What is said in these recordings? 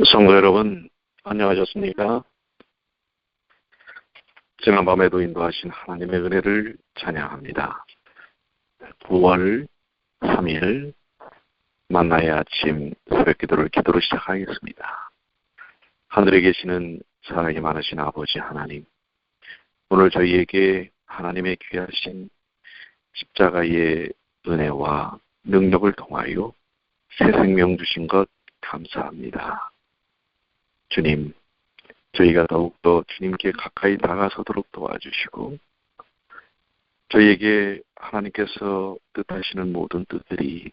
성도 여러분, 안녕하셨습니까? 지난밤에도 인도하신 하나님의 은혜를 찬양합니다. 9월 3일 만나의 아침 새벽기도를 기도로 시작하겠습니다. 하늘에 계시는 사랑이 많으신 아버지 하나님, 오늘 저희에게 하나님의 귀하신 십자가의 은혜와 능력을 통하여 새 생명 주신 것 감사합니다. 주님, 저희가 더욱더 주님께 가까이 다가서도록 도와주시고 저희에게 하나님께서 뜻하시는 모든 뜻들이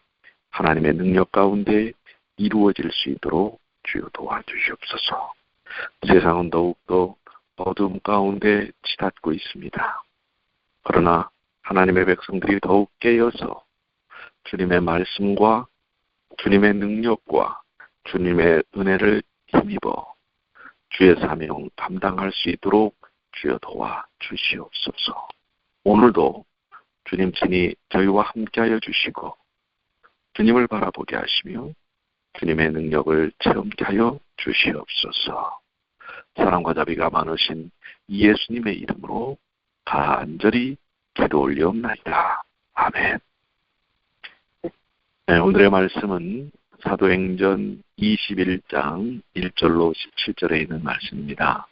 하나님의 능력 가운데 이루어질 수 있도록 주여 도와주시옵소서. 세상은 더욱더 어둠 가운데 치닫고 있습니다. 그러나 하나님의 백성들이 더욱 깨어서 주님의 말씀과 주님의 능력과 주님의 은혜를 힘입어 주의 사명 감당할 수 있도록 주여 도와주시옵소서. 오늘도 주님 친히 저희와 함께하여 주시고 주님을 바라보게 하시며 주님의 능력을 체험케 하여 주시옵소서. 사랑과 자비가 많으신 예수님의 이름으로 간절히 기도 올리옵나이다. 아멘. 네, 오늘의 말씀은 사도행전 21장 1절로 17절에 있는 말씀입니다.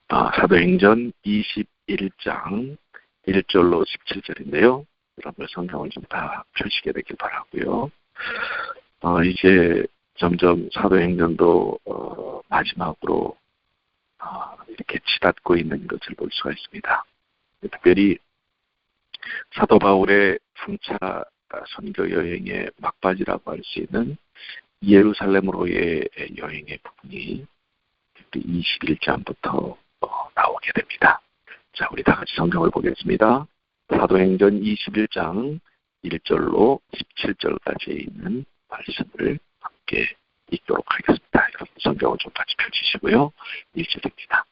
사도행전 21장 1절로 17절인데요. 여러분 성경을 좀 다 펴시게 되길 바라고요. 이제 점점 사도행전도 마지막으로 이렇게 치닫고 있는 것을 볼 수가 있습니다. 특별히 사도 바울의 3차 선교 여행의 막바지라고 할 수 있는 예루살렘으로의 여행의 부분이 21장부터 나오게 됩니다. 자, 우리 다 같이 성경을 보겠습니다. 사도행전 21장 1절로 17절까지 있는 말씀을 함께 읽도록 하겠습니다. 여러분 성경을 좀 같이 펼치시고요. 1절입니다.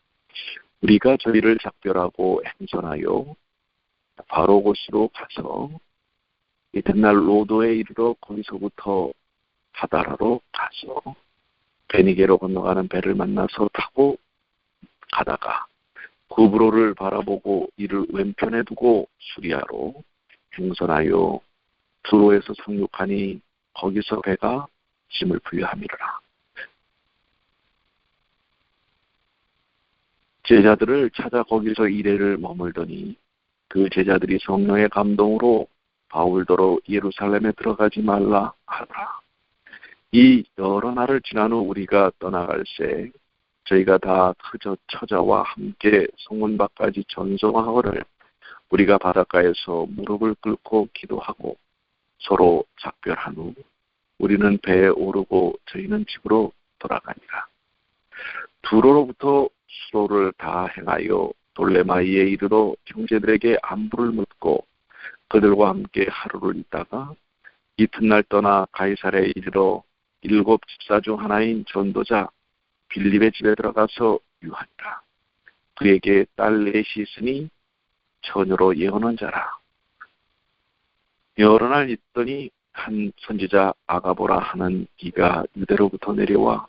우리가 저희를 작별하고 행선하여 바로 곳으로 가서 이튿날 로도에 이르러 거기서부터 바다라로 가서 베니게로 건너가는 배를 만나서 타고 가다가 구브로를 바라보고 이를 왼편에 두고 수리아로 행선하여 두로에서 상륙하니 거기서 배가 짐을 분류함이라. 제자들을 찾아 거기서 이래를 머물더니 그 제자들이 성령의 감동으로 바울더러 예루살렘에 들어가지 말라 하더라. 이 여러 날을 지난 후 우리가 떠나갈새 저희가 다 처자와 함께 성문밖까지 전송하거늘 우리가 바닷가에서 무릎을 꿇고 기도하고 서로 작별한 후 우리는 배에 오르고 저희는 집으로 돌아가니라. 두로로부터 수로를 다 행하여 돌레마이에 이르러 형제들에게 안부를 묻고 그들과 함께 하루를 있다가 이튿날 떠나 가이사랴에 이르러 7 집사 중 하나인 전도자 빌립의 집에 들어가서 유하니라. 그에게 딸 넷이 있으니 처녀로 예언한 자라. 여러 날 있더니 한 선지자 아가보라 하는 이가 유대로부터 내려와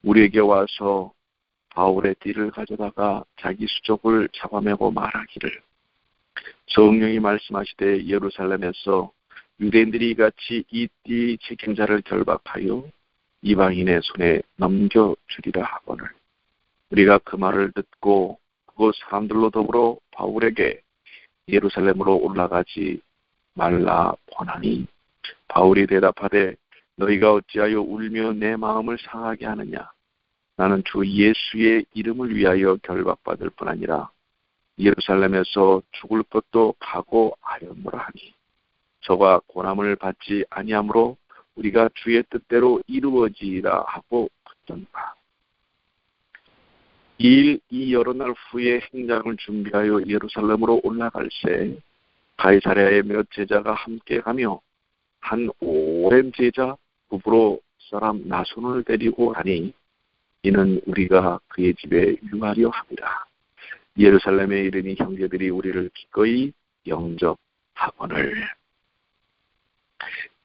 우리에게 와서 바울의 띠를 가져다가 자기 수족을 잡아매고 말하기를 성령이 말씀하시되 예루살렘에서 유대인들이 이같이 이 띠 책임자를 결박하여 이방인의 손에 넘겨주리라 하거늘 우리가 그 말을 듣고 그곳 사람들로 더불어 바울에게 예루살렘으로 올라가지 말라 권하니 바울이 대답하되 너희가 어찌하여 울며 내 마음을 상하게 하느냐. 나는 주 예수의 이름을 위하여 결박받을 뿐 아니라 예루살렘에서 죽을 것도 각오하였노라 하니 저가 고난을 받지 아니하므로 우리가 주의 뜻대로 이루어지리라 하고 굳던가. 이 여러 날 후에 행장을 준비하여 예루살렘으로 올라갈새 가이사랴의 몇 제자가 함께 가며 한 오랜 제자 구브로 사람 나손을 데리고 가니 이는 우리가 그의 집에 유하려 합니다. 예루살렘에 이르니 형제들이 우리를 기꺼이 영접하거늘.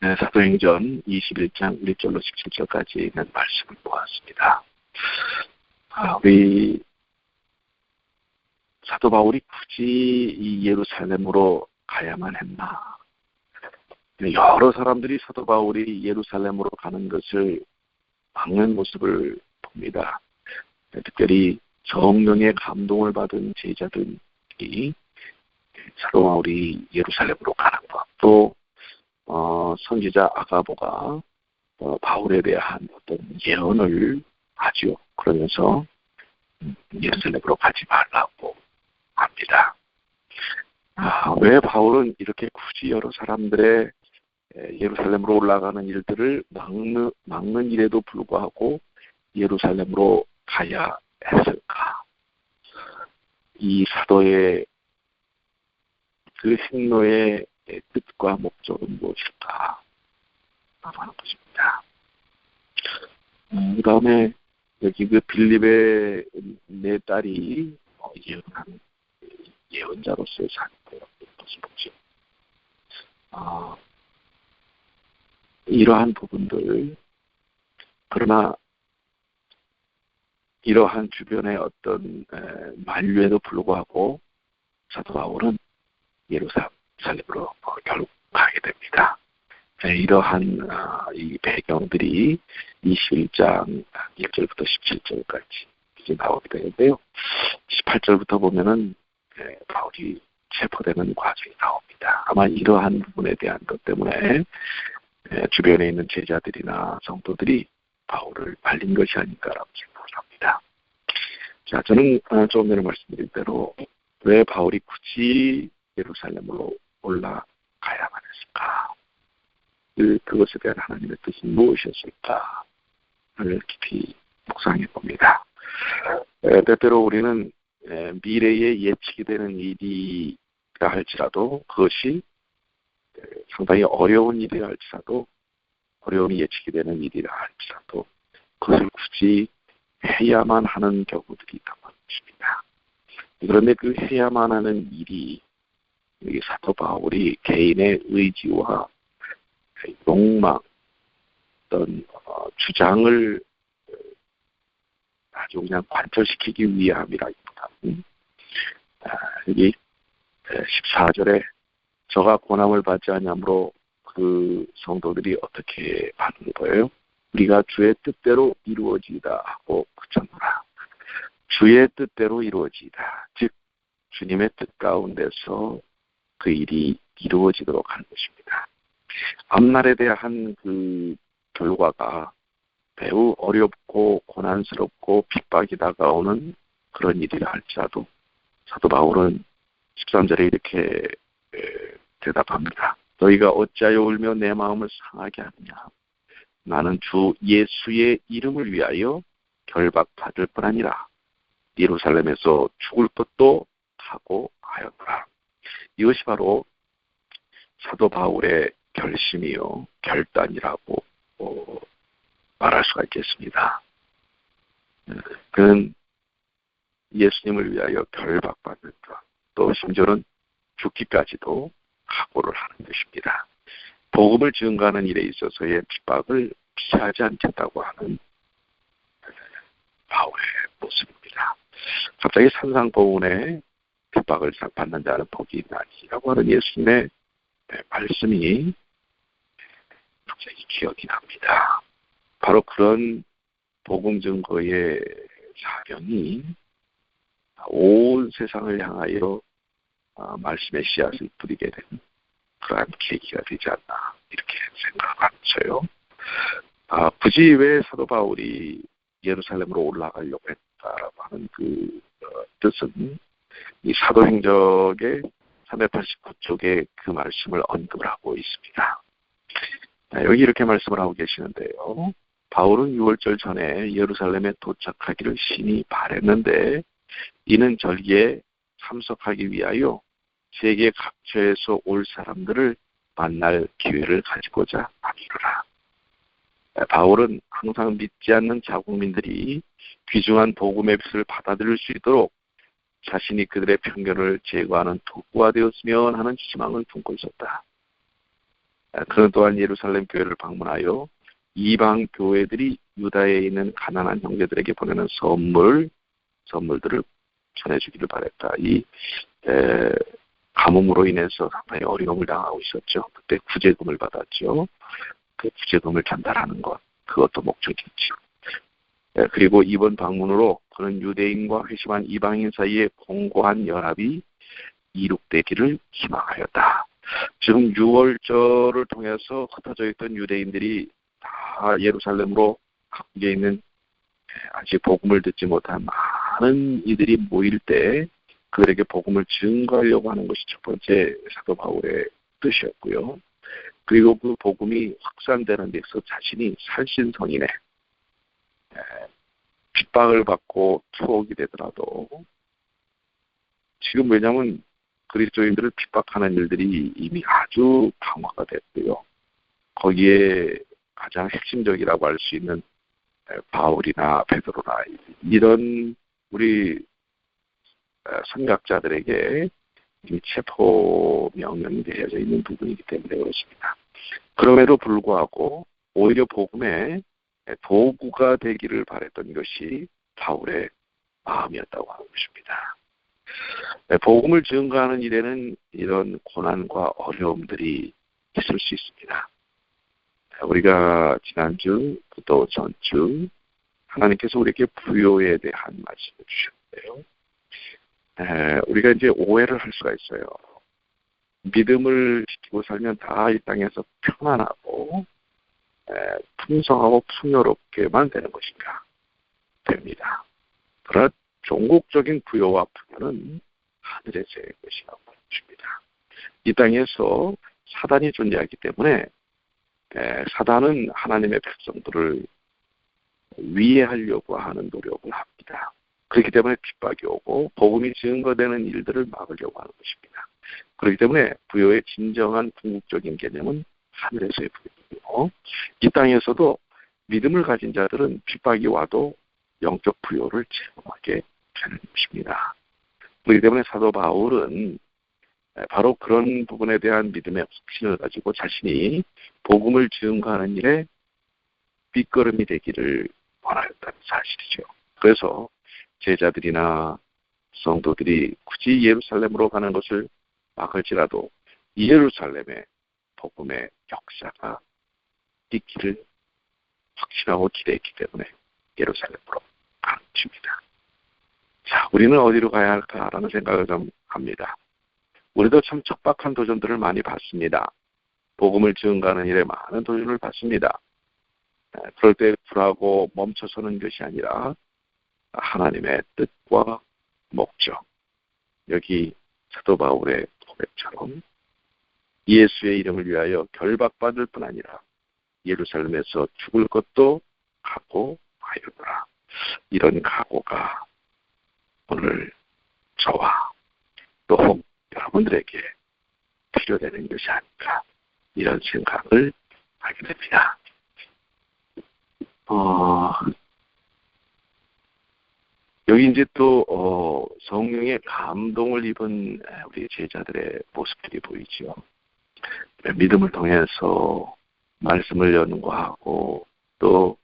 네, 사도행전 21장 1절로 17절까지 있는 말씀을 보았습니다. 우리 사도 바울이 굳이 이 예루살렘으로 가야만 했나? 여러 사람들이 사도 바울이 예루살렘으로 가는 것을 막는 모습을 봅니다. 특별히 성령의 감동을 받은 제자들이 사도 바울이 예루살렘으로 가는 것, 또 선지자 아가보가 바울에 대한 어떤 예언을 하죠. 그러면서 예루살렘으로 가지 말라고 합니다. 왜 바울은 이렇게 굳이 여러 사람들의 예루살렘으로 올라가는 일들을 막는 일에도 불구하고 예루살렘으로 가야 했을까? 이 사도의 그 행로의 뜻과 목적은 무엇일까? 하는 것입니다. 그 다음에 여기 그 빌립의 네 딸이 예언한 예언자로서의 삶을 것을 보죠. 이러한 부분들, 그러나 이러한 주변의 어떤 만류에도 불구하고 사도 바울은 예루살렘으로 결국 가게 됩니다. 이러한 이 배경들이 21장 1절부터 17절까지 이제 나오게 되는데요. 18절부터 보면은 바울이 체포되는 과정이 나옵니다. 아마 이러한 부분에 대한 것 때문에 주변에 있는 제자들이나 성도들이 바울을 말린 것이 아닌가라고 생각을 합니다. 자, 저는 조금 전에 말씀드린 대로 왜 바울이 굳이 예루살렘으로 올라가야만 했을까? 그것에 대한 하나님의 뜻이 무엇이었을까를 깊이 묵상해 봅니다. 때때로 우리는 미래에 예측이 되는 일이라 할지라도 그것이 상당히 어려운 일이라 할지라도 어려움이 예측이 되는 일이라 할지라도 그것을 굳이 해야만 하는 경우들이 있다고 합니다. 그런데 그 해야만 하는 일이 사도 바울이 개인의 의지와 욕망, 어떤 주장을 아주 그냥 관철시키기 위함이라기보다는 여기 14절에 저가 고난을 받지 않으므로 그 성도들이 어떻게 받는 거예요? 우리가 주의 뜻대로 이루어지다 하고 그쳤노라. 주의 뜻대로 이루어지다. 즉 주님의 뜻 가운데서 그 일이 이루어지도록 하는 것입니다. 앞날에 대한 그 결과가 매우 어렵고 고난스럽고 핍박이 다가오는 그런 일이라 할지라도 사도 바울은 13절에 이렇게 대답합니다. 너희가 어찌하여 울며 내 마음을 상하게 하느냐. 나는 주 예수의 이름을 위하여 결박받을 뿐 아니라 예루살렘에서 죽을 것도 각오하였노라. 이것이 바로 사도 바울의 결심이요 결단이라고 말할 수가 있겠습니다. 그는 예수님을 위하여 결박받는 것, 또 심지어는 죽기까지도 각오를 하는 것입니다. 복음을 증거하는 일에 있어서의 핍박을 피하지 않겠다고 하는 바울의 모습입니다. 갑자기 산상보훈에 핍박을 받는 자는 복이 있나니라고 하는 예수님의 말씀이 갑자기 기억이 납니다. 바로 그런 복음 증거의 사명이 온 세상을 향하여 말씀의 씨앗을 뿌리게 되는 그러한 계기가 되지 않나 이렇게 생각하면서요. 굳이 왜 사도 바울이 예루살렘으로 올라가려고 했다라고 하는 그 뜻은 이 사도행적의 389쪽에 그 말씀을 언급을 하고 있습니다. 여기 이렇게 말씀을 하고 계시는데요. 바울은 6월절 전에 예루살렘에 도착하기를 심히 바랬는데 이는 절기에 참석하기 위하여 세계 각처에서 올 사람들을 만날 기회를 가지고자 함이로라. 바울은 항상 믿지 않는 자국민들이 귀중한 복음의 빛을 받아들일 수 있도록 자신이 그들의 편견을 제거하는 도구가 되었으면 하는 희망을 품고 있었다. 그는 또한 예루살렘 교회를 방문하여 이방 교회들이 유다에 있는 가난한 형제들에게 보내는 선물들을 전해주기를 바랬다. 이 가뭄으로 인해서 상당히 어려움을 당하고 있었죠. 그때 구제금을 받았죠. 그 구제금을 전달하는 것, 그것도 목적이었죠. 그리고 이번 방문으로 그는 유대인과 회심한 이방인 사이에 공고한 연합이 이룩되기를 희망하였다. 지금 6월절을 통해서 흩어져 있던 유대인들이 다 예루살렘으로 각국에 있는 아직 복음을 듣지 못한 많은 이들이 모일 때 그들에게 복음을 증거하려고 하는 것이 첫 번째 사도 바울의 뜻이었고요. 그리고 그 복음이 확산되는 데서 자신이 살신성인의 핍박을 받고 투옥이 되더라도 지금 왜냐하면 그리스도인들을 핍박하는 일들이 이미 아주 강화가 됐고요. 거기에 가장 핵심적이라고 할 수 있는 바울이나 베드로나 이런 우리 선각자들에게 이미 체포 명령이 되어져 있는 부분이기 때문에 그렇습니다. 그럼에도 불구하고 오히려 복음의 도구가 되기를 바랬던 것이 바울의 마음이었다고 하는 것입니다. 복음을 증거하는 일에는 이런 고난과 어려움들이 있을 수 있습니다. 우리가 지난주 또 전주 하나님께서 우리에게 부요에 대한 말씀을 주셨는데요. 우리가 이제 오해를 할 수가 있어요. 믿음을 지키고 살면 다 이 땅에서 편안하고 풍성하고 풍요롭게만 되는 것인가? 됩니다. 그러나 종국적인 부요와 풍요는 하늘에서의 것이라고 말씀입니다. 이 땅에서 사단이 존재하기 때문에 사단은 하나님의 백성들을 위해하려고 하는 노력을 합니다. 그렇기 때문에 핍박이 오고 복음이 증거되는 일들을 막으려고 하는 것입니다. 그렇기 때문에 부요의 진정한 궁극적인 개념은 하늘에서의 부요이고 이 땅에서도 믿음을 가진 자들은 핍박이 와도 영적 부요를 체험하게 되는 것입니다. 그렇기 때문에 사도 바울은 바로 그런 부분에 대한 믿음의 확신을 가지고 자신이 복음을 증거하는 일에 빗거름이 되기를 원하였다는 사실이죠. 그래서 제자들이나 성도들이 굳이 예루살렘으로 가는 것을 막을지라도 예루살렘의 복음의 역사가 있기를 확신하고 기대했기 때문에 예루살렘으로 가는 것입니다. 자, 우리는 어디로 가야 할까라는 생각을 좀 합니다. 우리도 참 척박한 도전들을 많이 받습니다. 복음을 증거하는 일에 많은 도전을 받습니다. 그럴 때 굴하고 멈춰서는 것이 아니라 하나님의 뜻과 목적, 여기 사도 바울의 고백처럼 예수의 이름을 위하여 결박받을 뿐 아니라 예루살렘에서 죽을 것도 각오하였노라. 이런 각오가 오늘 저와 또 여러분들에게 필요되는 것이 아닐까, 이런 생각을 하게 됩니다. 여기 이제 또 성령의 감동을 입은 우리 제자들의 모습들이 보이죠. 믿음을 통해서 말씀을 연구하고 또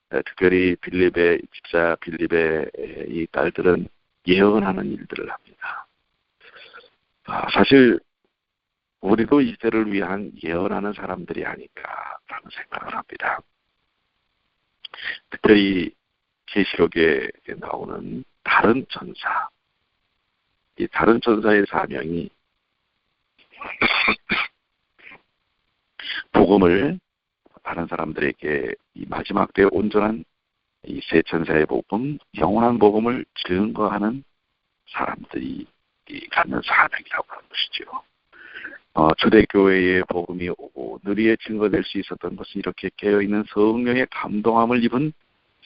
특별히 빌립의 집사 빌립의 이 딸들은 예언하는 일들을 합니다. 사실 우리도 이 시대를 위한 예언하는 사람들이 아닐까라는 생각을 합니다. 특별히 계시록에 나오는 다른 천사, 이 다른 천사의 사명이 복음을 다른 사람들에게 이 마지막 때 온전한 이 세 천사의 복음, 영원한 복음을 증거하는 사람들이 갖는 사명이라고 하는 것이죠. 초대교회의 복음이 오고 느리게 증거될 수 있었던 것은 이렇게 깨어있는 성령의 감동함을 입은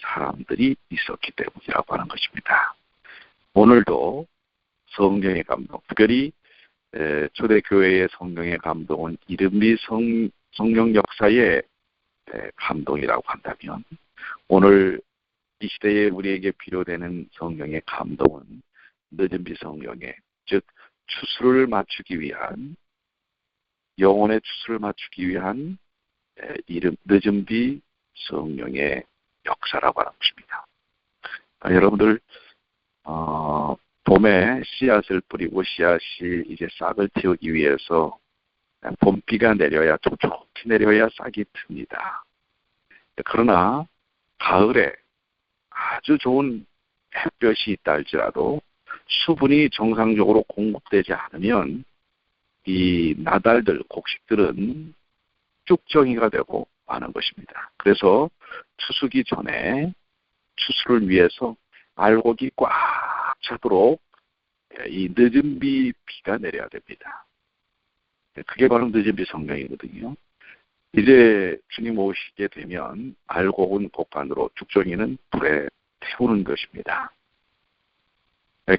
사람들이 있었기 때문이라고 하는 것입니다. 오늘도 성령의 감동, 특별히 초대교회의 성령의 감동은 이른비 성령 역사의 감동이라고 한다면 오늘 이 시대에 우리에게 필요되는 성령의 감동은 늦은비 성령의, 즉 추수를 맞추기 위한 영혼의 추수를 맞추기 위한 이름 늦은 비 성령의 역사라고 하는 것입니다. 여러분들 봄에 씨앗을 뿌리고 씨앗이 이제 싹을 틔우기 위해서 봄비가 내려야 촉촉히 내려야 싹이 틉니다. 그러나 가을에 아주 좋은 햇볕이 있다 할지라도 수분이 정상적으로 공급되지 않으면 이 나달들, 곡식들은 쭉정이가 되고 마는 것입니다. 그래서 추수기 전에 추수를 위해서 알곡이 꽉 차도록 이 늦은 비가 내려야 됩니다. 그게 바로 늦은 비 성령이거든요. 이제 주님 오시게 되면 알곡은 곡간으로, 쭉정이는 불에 태우는 것입니다.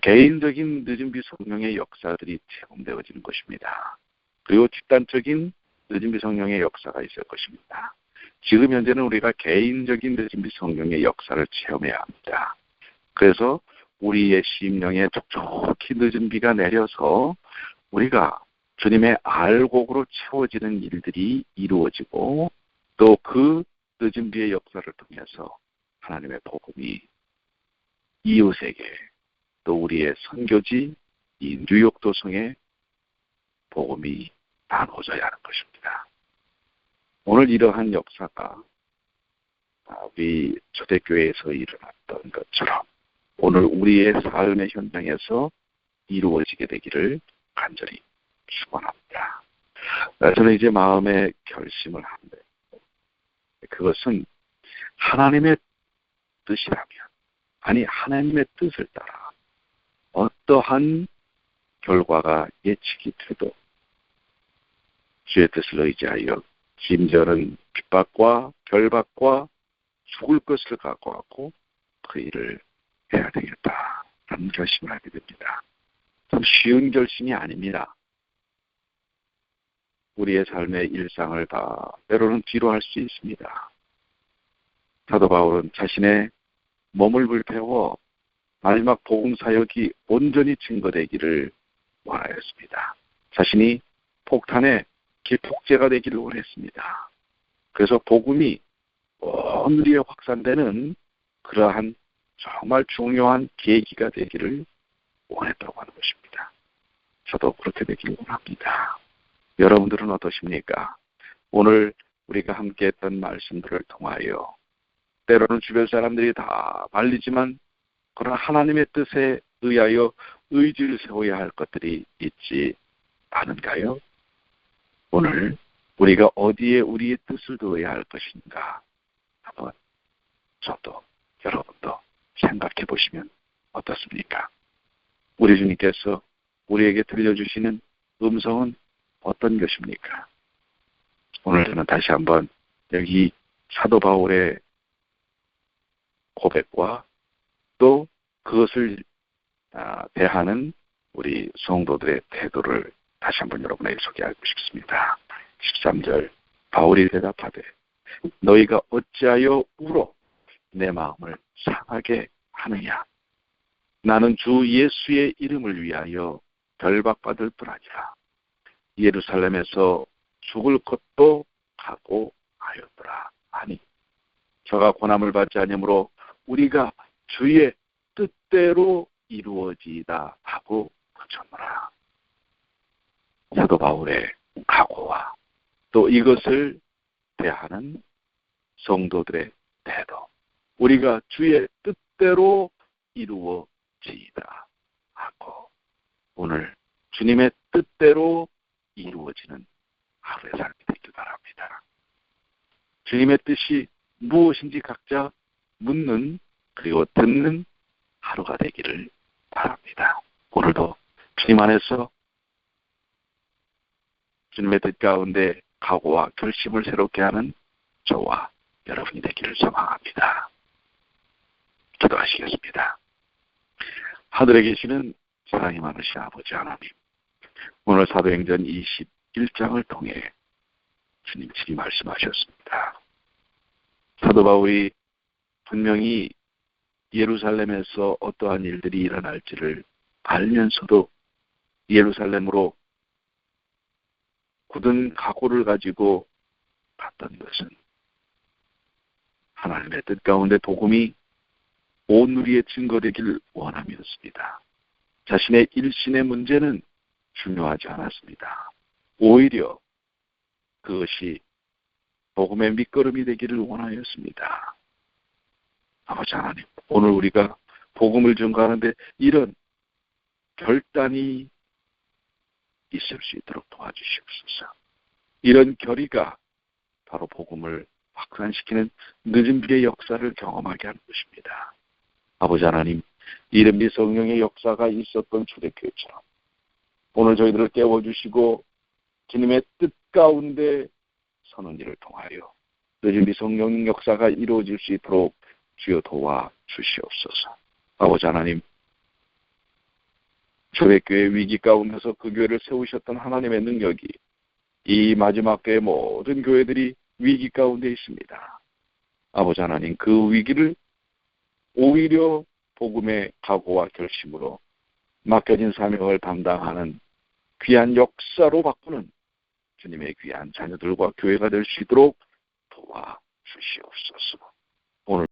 개인적인 늦은 비 성령의 역사들이 체험되어지는 것입니다. 그리고 집단적인 늦은 비 성령의 역사가 있을 것입니다. 지금 현재는 우리가 개인적인 늦은 비 성령의 역사를 체험해야 합니다. 그래서 우리의 심령에 촉촉히 늦은 비가 내려서 우리가 주님의 알곡으로 채워지는 일들이 이루어지고 또 그 늦은 비의 역사를 통해서 하나님의 복음이 이웃에게 또 우리의 선교지 이 뉴욕 도성에 복음이 나눠져야 하는 것입니다. 오늘 이러한 역사가 우리 초대교회에서 일어났던 것처럼 오늘 우리의 삶의 현장에서 이루어지게 되기를 간절히 축원합니다. 저는 이제 마음에 결심을 하는데 그것은 하나님의 뜻이라면, 아니 하나님의 뜻을 따라 어떠한 결과가 예측이 돼도 주의 뜻을 의지하여 심지어는 핍박과 결박과 죽을 것을 각오하고 그 일을 해야 되겠다라는 결심을 하게 됩니다. 참 쉬운 결심이 아닙니다. 우리의 삶의 일상을 다 때로는 뒤로 할 수 있습니다. 사도 바울은 자신의 몸을 불태워 마지막 복음 사역이 온전히 증거되기를 원하였습니다. 자신이 폭탄의 기폭제가 되기를 원했습니다. 그래서 복음이 온 우리에 확산되는 그러한 정말 중요한 계기가 되기를 원했다고 하는 것입니다. 저도 그렇게 되기를 원합니다. 여러분들은 어떠십니까? 오늘 우리가 함께 했던 말씀들을 통하여 때로는 주변 사람들이 다 말리지만 그러나 하나님의 뜻에 의하여 의지를 세워야 할 것들이 있지 않은가요? 오늘 우리가 어디에 우리의 뜻을 두어야 할 것인가 한번 저도 여러분도 생각해 보시면 어떻습니까? 우리 주님께서 우리에게 들려주시는 음성은 어떤 것입니까? 오늘 저는 다시 한번 여기 사도 바울의 고백과 또 그것을 대하는 우리 성도들의 태도를 다시 한번 여러분에게 소개하고 싶습니다. 13절 바울이 대답하되 너희가 어찌하여 울어 내 마음을 상하게 하느냐. 나는 주 예수의 이름을 위하여 결박받을 뿐 아니라 예루살렘에서 죽을 것도 각오하였더라. 아니 저가 고난을 받지 아니므로 우리가 주의 뜻대로 이루어지다 하고 붙였노라. 사도 바울의 각오와 또 이것을 대하는 성도들의 태도, 우리가 주의 뜻대로 이루어지다 하고 오늘 주님의 뜻대로 이루어지는 하루의 삶이 되길 바랍니다. 주님의 뜻이 무엇인지 각자 묻는 그리고 듣는 하루가 되기를 바랍니다. 오늘도 주님 안에서 주님의 뜻 가운데 각오와 결심을 새롭게 하는 저와 여러분이 되기를 소망합니다. 기도하시겠습니다. 하늘에 계시는 사랑이 많으신 아버지 하나님, 오늘 사도행전 21장을 통해 주님 친히 말씀하셨습니다. 사도 바울이 분명히 예루살렘에서 어떠한 일들이 일어날지를 알면서도 예루살렘으로 굳은 각오를 가지고 갔던 것은 하나님의 뜻 가운데 복음이 온 우리의 증거되길 원함이었습니다. 자신의 일신의 문제는 중요하지 않았습니다. 오히려 그것이 복음의 밑거름이 되기를 원하였습니다. 아버지 하나님, 오늘 우리가 복음을 전가하는데 이런 결단이 있을 수 있도록 도와주시옵소서. 이런 결의가 바로 복음을 확산시키는 늦은 비의 역사를 경험하게 하는 것입니다. 아버지 하나님, 이름이 성령의 역사가 있었던 초대교회처럼 오늘 저희들을 깨워주시고 주님의 뜻 가운데 서는 일을 통하여 늦은 성령 역사가 이루어질 수 있도록 주여 도와주시옵소서. 아버지 하나님, 초대교회 위기 가운데서 그 교회를 세우셨던 하나님의 능력이 이 마지막 때의 모든 교회들이 위기 가운데 있습니다. 아버지 하나님, 그 위기를 오히려 복음의 각오와 결심으로 맡겨진 사명을 담당하는 귀한 역사로 바꾸는 주님의 귀한 자녀들과 교회가 될 수 있도록 도와주시옵소서. 오늘